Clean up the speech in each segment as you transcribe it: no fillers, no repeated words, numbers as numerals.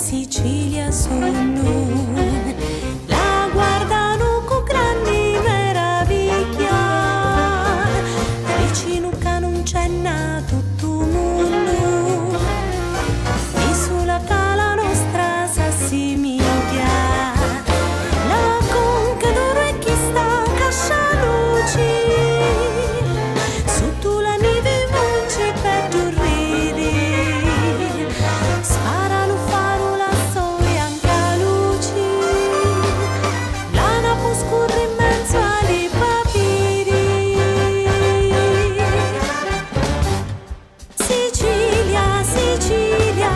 Sicilia sono. La guardano con grandi meraviglia, vicino che non c'è nato tutto il mondo, e sulla cala nostra s'assimiglia. La conca d'oro e chi sta cascialuci, sotto la neve munci per giurridi, sparano faro la soia anche luci, l'ana può scorrere in mezzo ai papiri. Sicilia, Sicilia,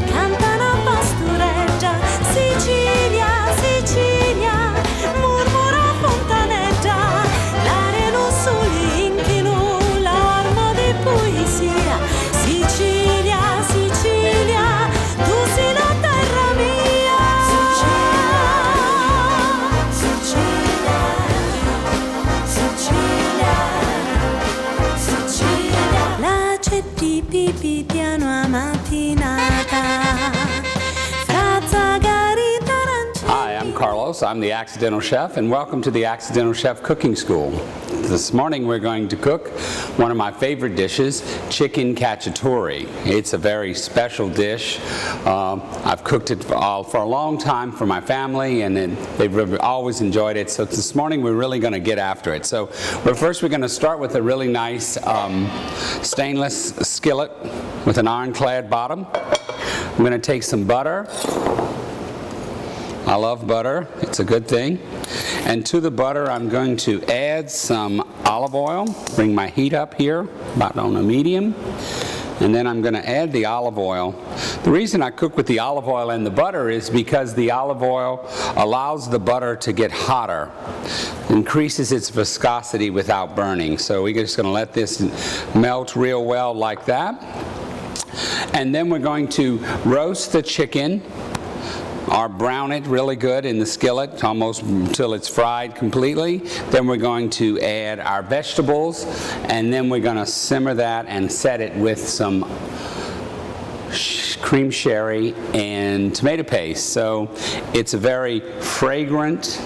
canta una pastoreggia, Sicilia, Sicilia, murmura fontaneggia, l'aria non soli inchino, l'arma di poesia. Sicilia, Sicilia, tu sei la terra mia. Sicilia, Sicilia, Sicilia. La cetti pipi piano a mattinata, fra zagari d'arancia. Hi, I'm Carlos. I'm the Accidental Chef, and welcome to the Accidental Chef Cooking School. This morning we're going to cook one of my favorite dishes, chicken cacciatore. It's a very special dish. I've cooked it for a long time for my family, and they've always enjoyed it. So this morning we're really going to get after it. So first we're going to start with a really nice stainless skillet with an ironclad bottom. I'm going to take some butter. I love butter. It's a good thing. And to the butter, I'm going to add some olive oil. Bring my heat up here, about on a medium. And then I'm going to add the olive oil. The reason I cook with the olive oil and the butter is because the olive oil allows the butter to get hotter, increases its viscosity without burning. So we're just going to let this melt real well like that. And then we're going to roast the chicken, or brown it really good in the skillet almost until it's fried completely. Then we're going to add our vegetables, and then we're going to simmer that and set it with some cream sherry and tomato paste. So it's a very fragrant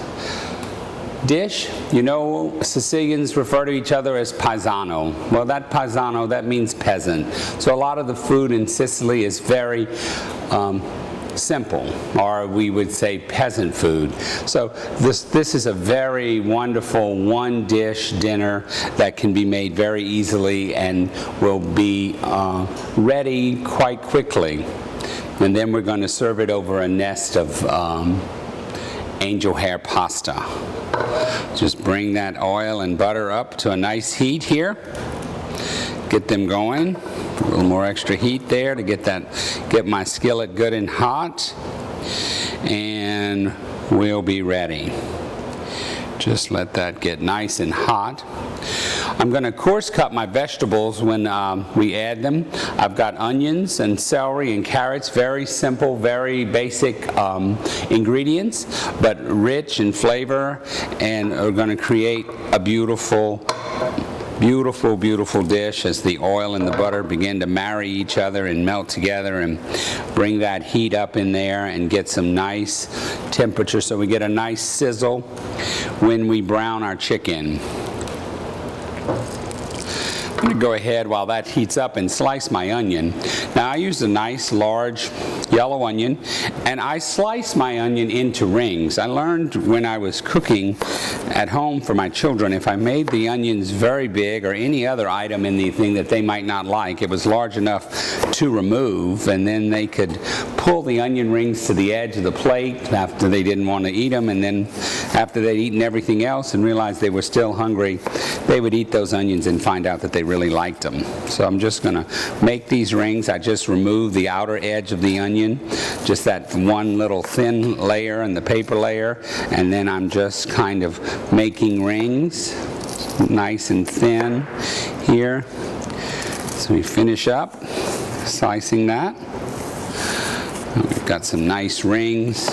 dish. You know, Sicilians refer to each other as paesano. Well, that paesano, that means peasant. So a lot of the food in Sicily is very simple, or we would say peasant food. So this is a very wonderful one-dish dinner that can be made very easily and will be ready quite quickly. And then we're going to serve it over a nest of angel hair pasta. Just bring that oil and butter up to a nice heat here. Get them going. A little more extra heat there to get my skillet good and hot, and we'll be ready. Just let that get nice and hot. I'm going to coarse cut my vegetables when we add them. I've got onions and celery and carrots, very simple, very basic ingredients, but rich in flavor, and are going to create a beautiful dish as the oil and the butter begin to marry each other and melt together, and bring that heat up in there and get some nice temperature so we get a nice sizzle when we brown our chicken. I'm going to go ahead while that heats up and slice my onion. Now I use a nice large yellow onion, and I slice my onion into rings. I learned when I was cooking at home for my children, if I made the onions very big or any other item in the thing that they might not like, it was large enough to remove, and then they could pull the onion rings to the edge of the plate after they didn't want to eat them, and then after they'd eaten everything else and realized they were still hungry, they would eat those onions and find out that they really liked them. So I'm just going to make these rings. I just remove the outer edge of the onion, just that one little thin layer and the paper layer, and then I'm just kind of making rings nice and thin here. So we finish up slicing that. We've got some nice rings.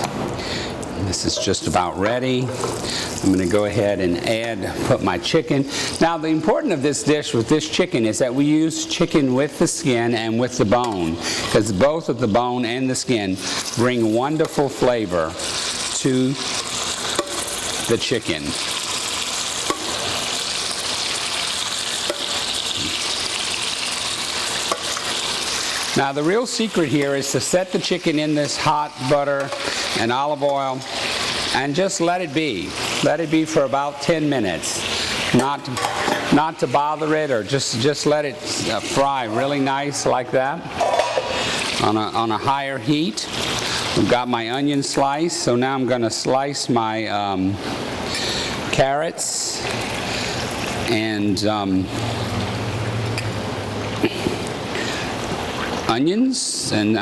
This is just about ready. I'm going to go ahead and put my chicken. Now, the importance of this dish with this chicken is that we use chicken with the skin and with the bone, because both of the bone and the skin bring wonderful flavor to the chicken. Now, the real secret here is to set the chicken in this hot butter and olive oil and just let it be. Let it be for about 10 minutes. Not to bother it, or just let it fry really nice like that on a higher heat. I've got my onion sliced, so now I'm going to slice my carrots and onions, and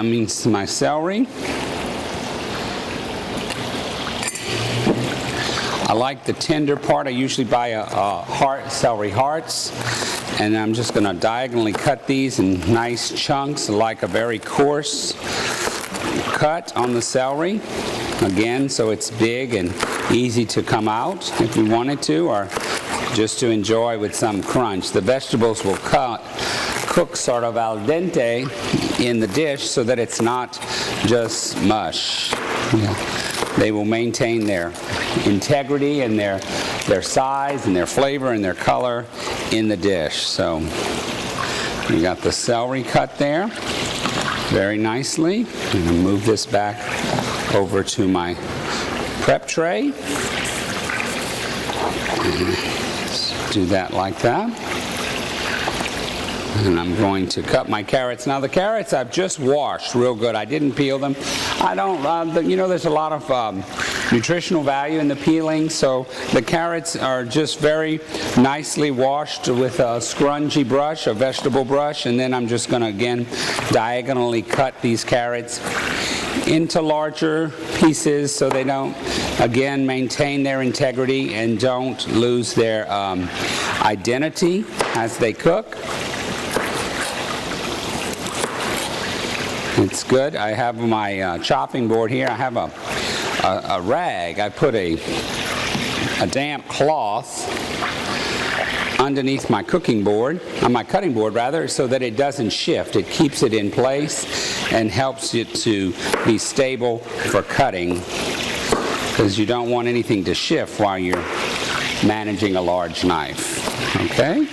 my celery. I like the tender part. I usually buy celery hearts, and I'm just going to diagonally cut these in nice chunks, like a very coarse cut on the celery. Again, so it's big and easy to come out if you wanted to, or just to enjoy with some crunch. The vegetables will cook sort of al dente in the dish so that it's not just mush. Yeah. They will maintain their integrity and their size and their flavor and their color in the dish. So we got the celery cut there very nicely. I'm going to move this back over to my prep tray. Just do that like that. And I'm going to cut my carrots. Now, the carrots I've just washed real good. I didn't peel them. I don't, there's a lot of nutritional value in the peeling, so the carrots are just very nicely washed with a scrungy brush, a vegetable brush, and then I'm just going to, again, diagonally cut these carrots into larger pieces so they don't, again, maintain their integrity and don't lose their identity as they cook. It's good. I have my chopping board here. I have a rag. I put a damp cloth underneath my cutting board rather, so that it doesn't shift. It keeps it in place and helps it to be stable for cutting, because you don't want anything to shift while you're managing a large knife. Okay?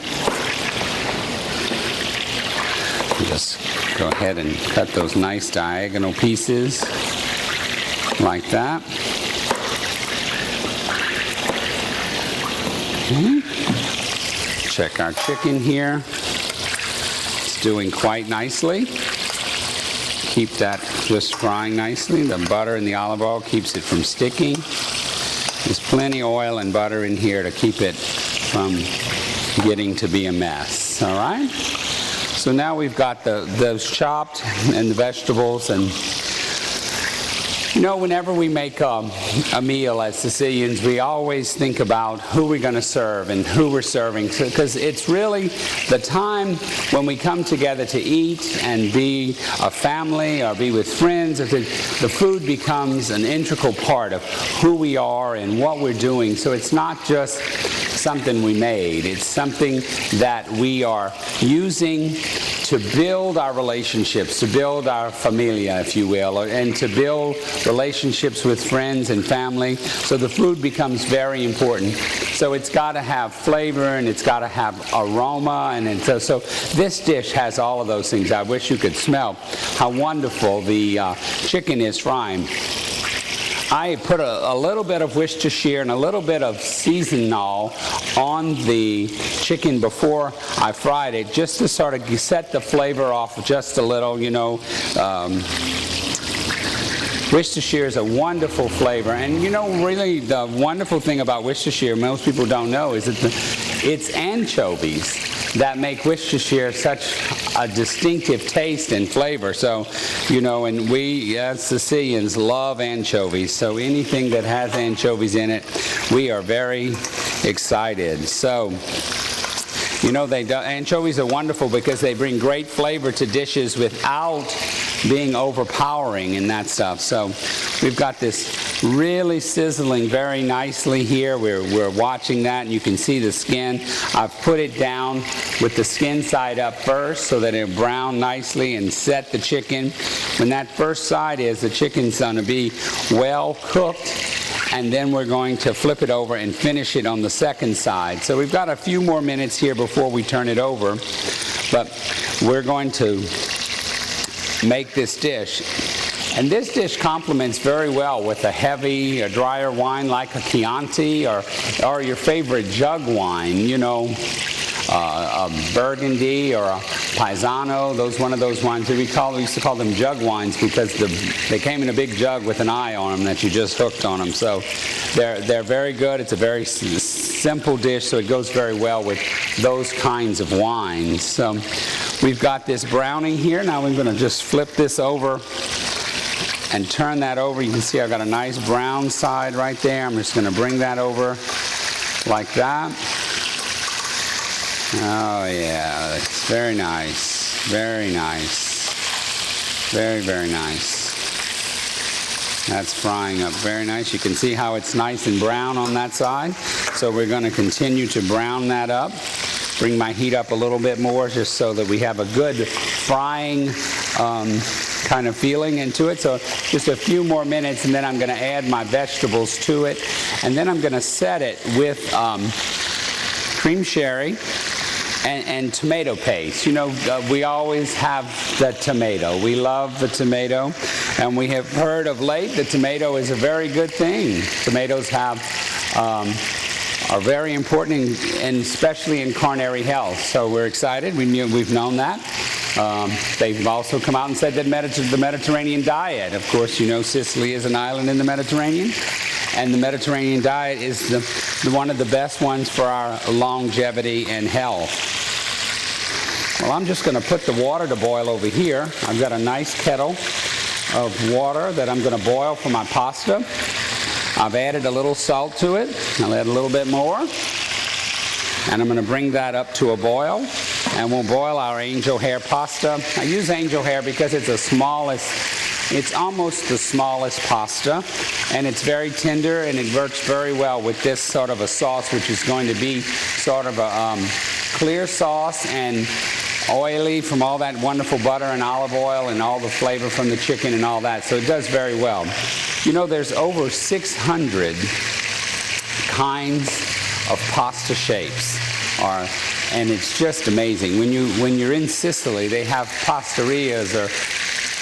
Just go ahead and cut those nice diagonal pieces like that. Okay. Check our chicken here. It's doing quite nicely. Keep that just frying nicely. The butter and the olive oil keeps it from sticking. There's plenty of oil and butter in here to keep it from getting to be a mess. All right? So now we've got those chopped and the vegetables, and whenever we make a meal as Sicilians, we always think about who we're going to serve and who we're serving, because it's really the time when we come together to eat and be a family or be with friends. The food becomes an integral part of who we are and what we're doing. So it's not just something we made. It's something that we are using to build our relationships, to build our familia, if you will, and to build relationships with friends and family. So the food becomes very important. So it's got to have flavor, and it's got to have aroma, and so this dish has all of those things. I wish you could smell how wonderful the chicken is frying. I put a little bit of Worcestershire and a little bit of seasonal on the chicken before I fried it, just to sort of set the flavor off just a little, Worcestershire is a wonderful flavor, and really the wonderful thing about Worcestershire, most people don't know, is that it's anchovies that make Worcestershire such a distinctive taste and flavor. So, and we as Sicilians love anchovies, so anything that has anchovies in it, we are very excited. So, anchovies are wonderful because they bring great flavor to dishes without being overpowering and that stuff. So we've got this really sizzling very nicely here. We're watching that, and you can see the skin. I've put it down with the skin side up first so that it'll brown nicely and set the chicken. When that first side is, the chicken's going to be well cooked, and then we're going to flip it over and finish it on the second side. So we've got a few more minutes here before we turn it over, but we're going to make this dish. And this dish complements very well with a drier wine like a Chianti or your favorite jug wine, you know, a Burgundy or a Paisano. One of those wines we used to call them jug wines because they came in a big jug with an eye on them that you just hooked on them. So they're very good. It's a very simple dish, so it goes very well with those kinds of wines. So we've got this browning here. Now we're going to just flip this over and turn that over. You can see I've got a nice brown side right there. I'm just going to bring that over like that. Oh yeah, it's very nice, very nice, very, very nice. That's frying up very nice. You can see how it's nice and brown on that side. So we're going to continue to brown that up. Bring my heat up a little bit more just so that we have a good frying kind of feeling into it. So just a few more minutes, and then I'm going to add my vegetables to it. And then I'm going to set it with cream sherry and tomato paste. You know, we always have the tomato. We love the tomato. And we have heard of late that tomato is a very good thing. Tomatoes are very important, and especially in coronary health. So we're excited. We've known that. They've also come out and said that the Mediterranean diet, of course, you know, Sicily is an island in the Mediterranean, and the Mediterranean diet is one of the best ones for our longevity and health. Well, I'm just going to put the water to boil over here. I've got a nice kettle of water that I'm going to boil for my pasta. I've added a little salt to it. I'll add a little bit more. And I'm going to bring that up to a boil. And we'll boil our angel hair pasta. I use angel hair because it's almost the smallest pasta. And it's very tender, and it works very well with this sort of a sauce, which is going to be sort of a clear sauce and oily from all that wonderful butter and olive oil and all the flavor from the chicken and all that. So it does very well. You know, there's over 600 kinds of pasta shapes, and it's just amazing. When you're in Sicily, they have pasterias or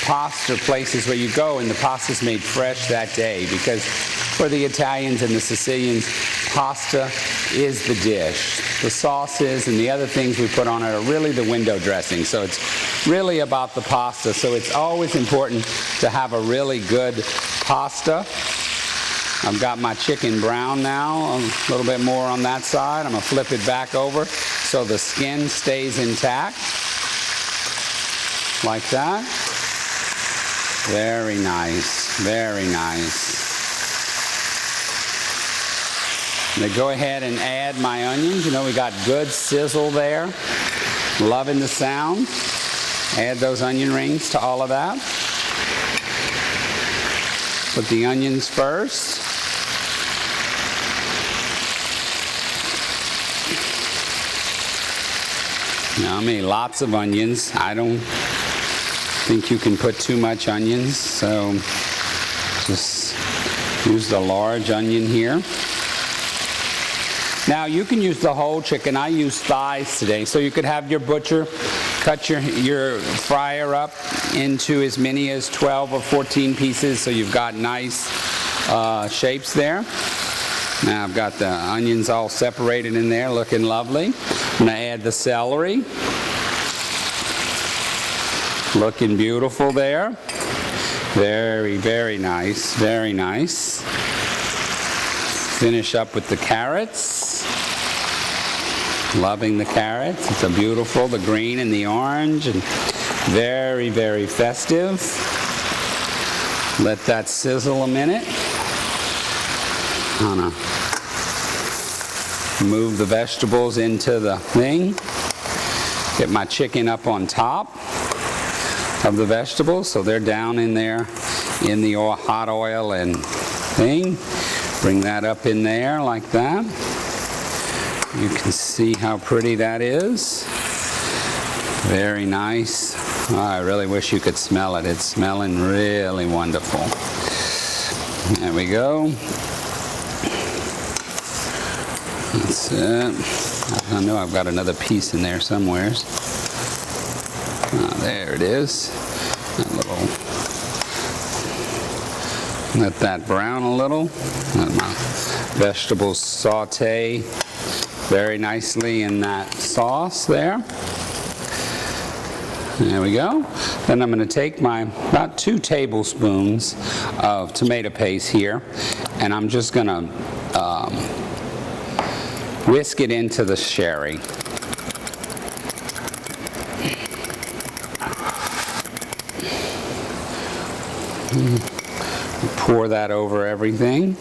pasta places where you go and the pasta's made fresh that day, because for the Italians and the Sicilians, pasta is the dish. The sauces and the other things we put on it are really the window dressing. So it's really about the pasta. So it's always important to have a really good pasta. I've got my chicken brown now, a little bit more on that side. I'm going to flip it back over so the skin stays intact. Like that. Very nice, very nice. I'm going to go ahead and add my onions. You know, we got good sizzle there. Loving the sound. Add those onion rings to all of that. Put the onions first. Now, I mean, lots of onions. I don't think you can put too much onions, so just use the large onion here. Now, you can use the whole chicken. I use thighs today, so you could have your butcher cut your fryer up into as many as 12 or 14 pieces, so you've got nice shapes there. Now I've got the onions all separated in there, looking lovely. I'm going to add the celery. Looking beautiful there. Very, very nice, very nice. Finish up with the carrots. Loving the carrots. It's a beautiful, the green and the orange, and very, very festive. Let that sizzle a minute. I'm gonna move the vegetables into the thing. Get my chicken up on top. of the vegetables, so they're down in there in the hot oil and thing. Bring that up in there like that. You can see how pretty that is. Very nice. Oh, I really wish you could smell it. It's smelling really wonderful. There we go. That's it. I know I've got another piece in there somewhere. There it is. That little, let that brown a little. Let my vegetables saute very nicely in that sauce there. There we go. Then I'm going to take my about 2 tablespoons of tomato paste here, and I'm just going to whisk it into the sherry. Pour that over everything.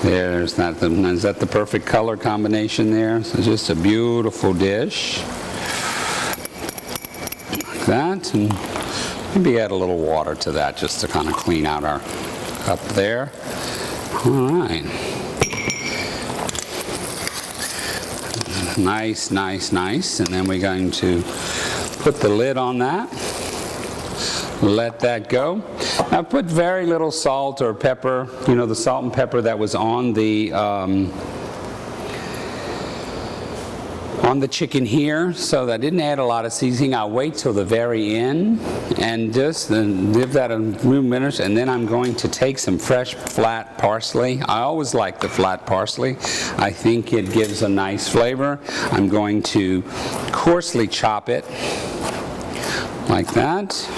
There's that. Is that the perfect color combination there? So just a beautiful dish. Like that. And maybe add a little water to that just to kind of clean out our cup there. All right. Nice, nice, nice. And then we're going to put the lid on that. Let that go. I put very little salt or pepper, you know, the salt and pepper that was on the chicken here, so that I didn't add a lot of seasoning. I'll wait till the very end and just give that a few minutes, and then I'm going to take some fresh flat parsley. I always like the flat parsley. I think it gives a nice flavor. I'm going to coarsely chop it like that.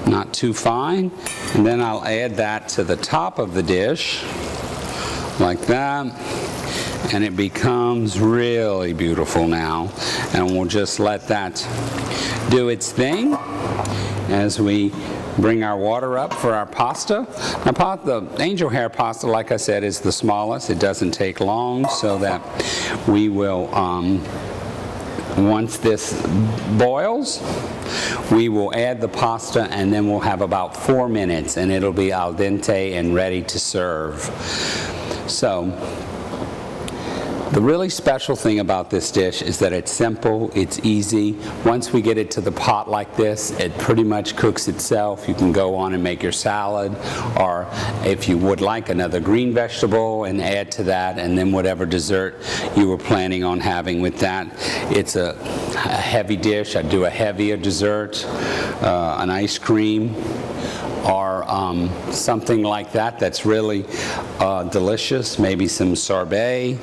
Not too fine, and then I'll add that to the top of the dish like that, and it becomes really beautiful now. And we'll just let that do its thing as we bring our water up for our pasta. Now, the angel hair pasta, like I said, is the smallest. It doesn't take long, so that we will once this boils, we will add the pasta, and then we'll have about 4 minutes, and it'll be al dente and ready to serve. So the really special thing about this dish is that it's simple, it's easy. Once we get it to the pot like this, it pretty much cooks itself. You can go on and make your salad, or if you would like another green vegetable and add to that, and then whatever dessert you were planning on having with that. It's a heavy dish. I'd do a heavier dessert, an ice cream, or something like that that's really delicious, maybe some sorbet,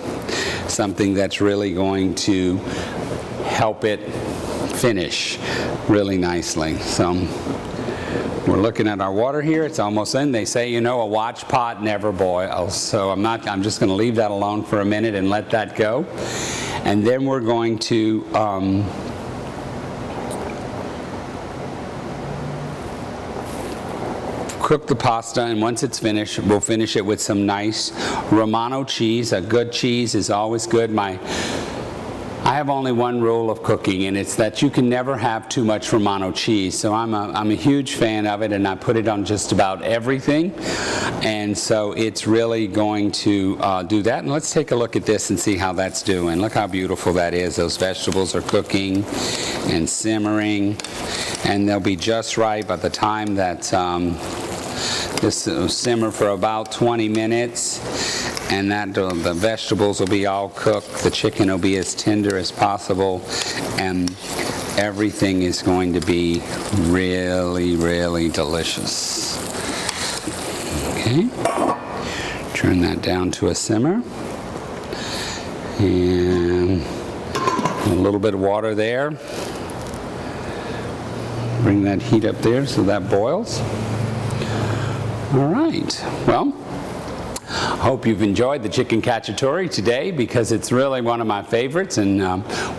something that's really going to help it finish really nicely. So we're looking at our water here. It's almost in. They say, you know, a watch pot never boils. So I'm just going to leave that alone for a minute and let that go. And then we're going to cook the pasta, and once it's finished, we'll finish it with some nice Romano cheese. A good cheese is always good. I have only one rule of cooking, and it's that you can never have too much Romano cheese. So I'm a huge fan of it, and I put it on just about everything. And so it's really going to do that. And let's take a look at this and see how that's doing. Look how beautiful that is. Those vegetables are cooking and simmering, and they'll be just right by the time that this will simmer for about 20 minutes, and that the vegetables will be all cooked. The chicken will be as tender as possible, and everything is going to be really, really delicious. Okay, turn that down to a simmer, and a little bit of water there. Bring that heat up there so that boils. All right, well, hope you've enjoyed the chicken cacciatore today, because it's really one of my favorites, and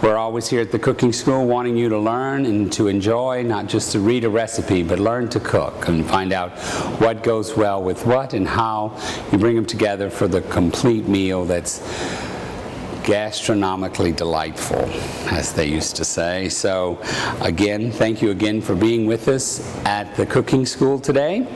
we're always here at the cooking school wanting you to learn and to enjoy, not just to read a recipe, but learn to cook and find out what goes well with what and how you bring them together for the complete meal that's gastronomically delightful, as they used to say. So again, thank you again for being with us at the cooking school today.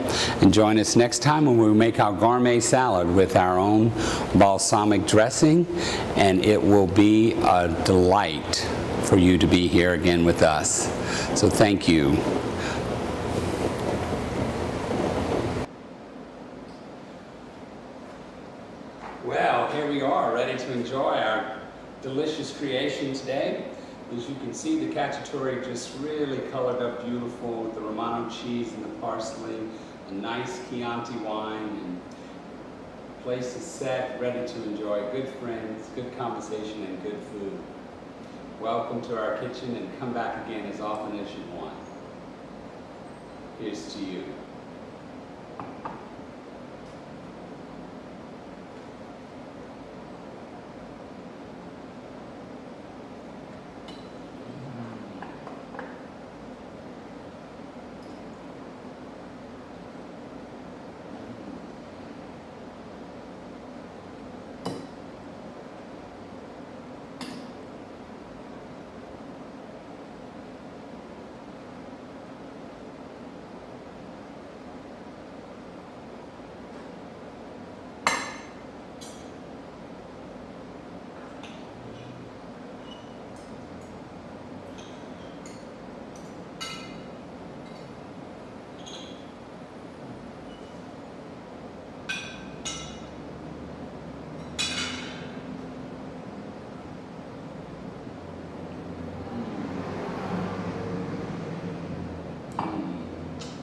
And join us next time when we make our gourmet salad with our own balsamic dressing. And it will be a delight for you to be here again with us. So thank you. Well, here we are, ready to enjoy our delicious creation today. As you can see, the cacciatore just really colored up beautiful with the Romano cheese and the parsley, a nice Chianti wine, and the place is set, ready to enjoy good friends, good conversation, and good food. Welcome to our kitchen, and come back again as often as you want. Here's to you.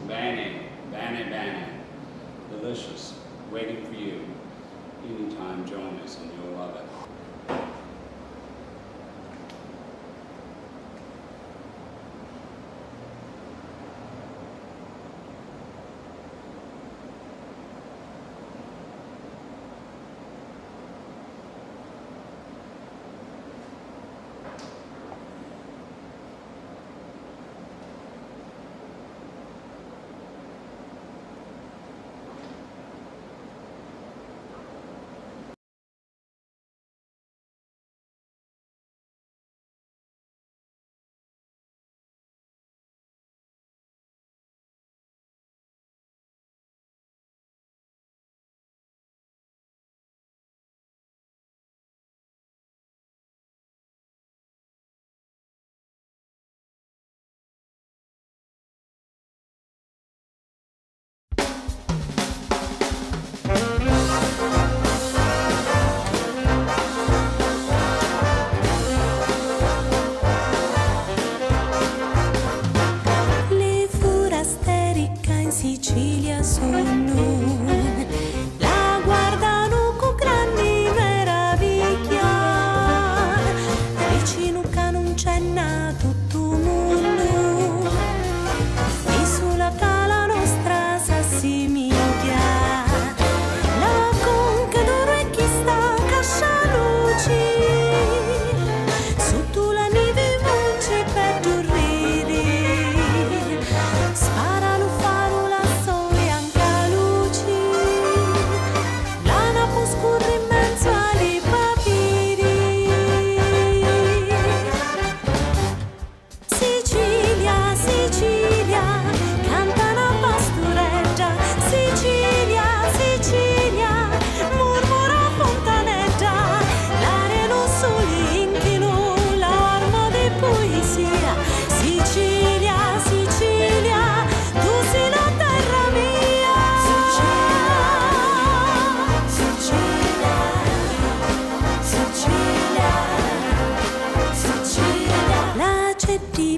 Bene. Delicious. Waiting for you. Anytime, join us and you'll love it. Sicilia sono, la guardano con grandi meraviglia, vicino che non c'è nato tutto mondo, e sulla cala nostra s'assimiglia, la conca d'oro e chi sta cascia luci, sotto la neve voce per dormire, spara lo faro.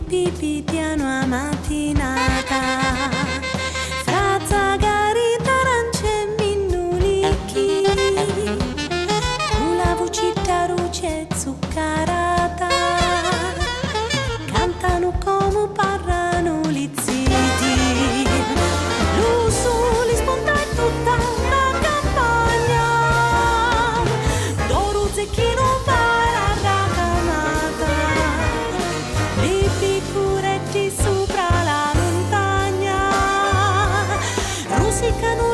Pipi piano a mattinata, fra zagari, tarance e minnulicchi, con la vocetta ruce zuccherata, cantano come parlano gli ziti, lo sole spunta in tutta la campagna, d'oro zecchino para racamata, le piccure sopra la montagna, rosicano